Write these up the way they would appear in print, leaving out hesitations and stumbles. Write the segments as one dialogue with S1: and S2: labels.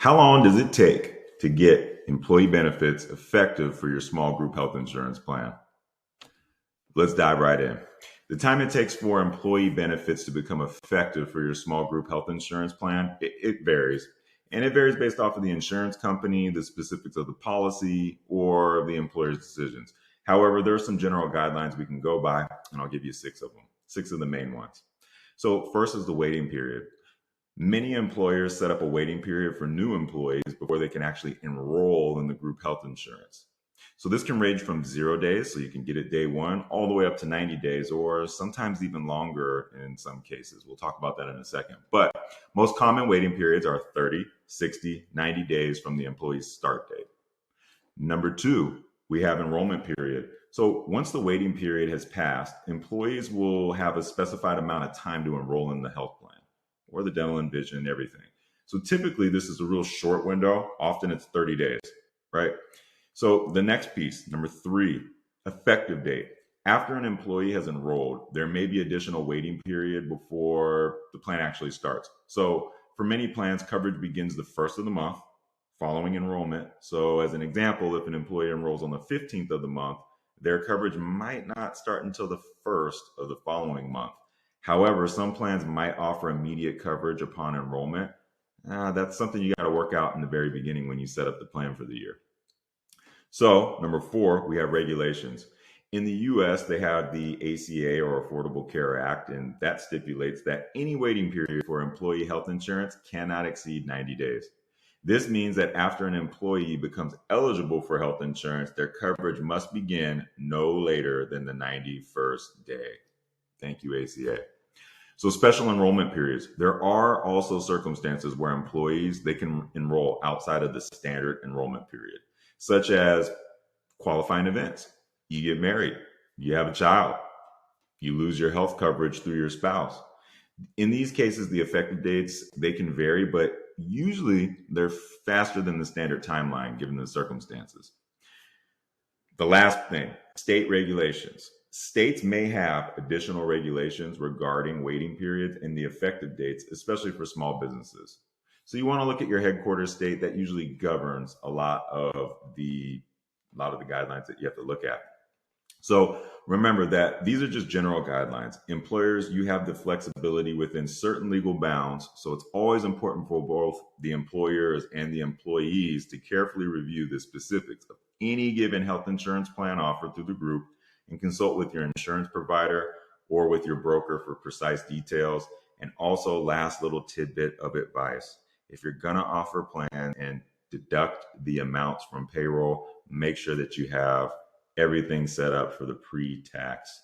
S1: How long does it take to get employee benefits effective for your small group health insurance plan? Let's dive right in. The time it takes for employee benefits to become effective for your small group health insurance plan, it varies. And it varies based off of the insurance company, the specifics of the policy, or the employer's decisions. However, there are some general guidelines we can go by, and I'll give you 6 of them, 6 of the main ones. So first is the waiting period. Many employers set up a waiting period for new employees before they can actually enroll in the group health insurance. So this can range from 0 days, so you can get it day one, all the way up to 90 days, or sometimes even longer in some cases. We'll talk about that in a second. But most common waiting periods are 30, 60, 90 days from the employee's start date. Number 2, we have enrollment period. So once the waiting period has passed, employees will have a specified amount of time to enroll in the health plan or the dental and vision and everything. So typically this is a real short window. Often it's 30 days, right? So the next piece, number 3, effective date. After an employee has enrolled, there may be additional waiting period before the plan actually starts. So for many plans, coverage begins the first of the month following enrollment. So as an example, if an employee enrolls on the 15th of the month, their coverage might not start until the 1st of the following month. However, some plans might offer immediate coverage upon enrollment. That's something you got to work out in the very beginning when you set up the plan for the year. So number 4, we have regulations. In the US, they have the ACA or Affordable Care Act, and that stipulates that any waiting period for employee health insurance cannot exceed 90 days. This means that after an employee becomes eligible for health insurance, their coverage must begin no later than the 91st day. Thank you, ACA. So special enrollment periods. There are also circumstances where employees, they can enroll outside of the standard enrollment period, such as qualifying events. You get married, you have a child, you lose your health coverage through your spouse. In these cases, the effective dates, they can vary, but usually they're faster than the standard timeline given the circumstances. The last thing, state regulations. States may have additional regulations regarding waiting periods and the effective dates, especially for small businesses. So you want to look at your headquarters state. That usually governs a lot of the guidelines that you have to look at. So remember that these are just general guidelines. Employers, you have the flexibility within certain legal bounds. So it's always important for both the employers and the employees to carefully review the specifics of any given health insurance plan offered through the group and consult with your insurance provider or with your broker for precise details. And also, last little tidbit of advice. If you're going to offer a plan and deduct the amounts from payroll, make sure that you have everything set up for the pre-tax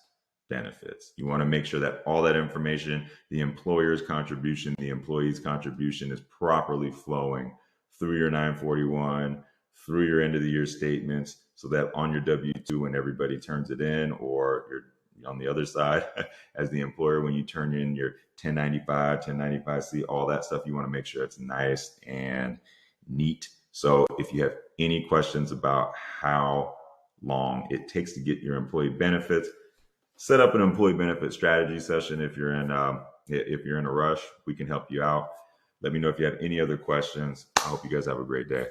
S1: benefits. You want to make sure that all that information, the employer's contribution, the employee's contribution, is properly flowing through your 941, through your end of the year statements, so that on your W-2, when everybody turns it in, or you're on the other side as the employer, when you turn in your 1095, 1095C, all that stuff, you want to make sure it's nice and neat. So if you have any questions about how long it takes to get your employee benefits, set up an employee benefit strategy session. If you're in a rush, we can help you out. Let me know if you have any other questions. I hope you guys have a great day.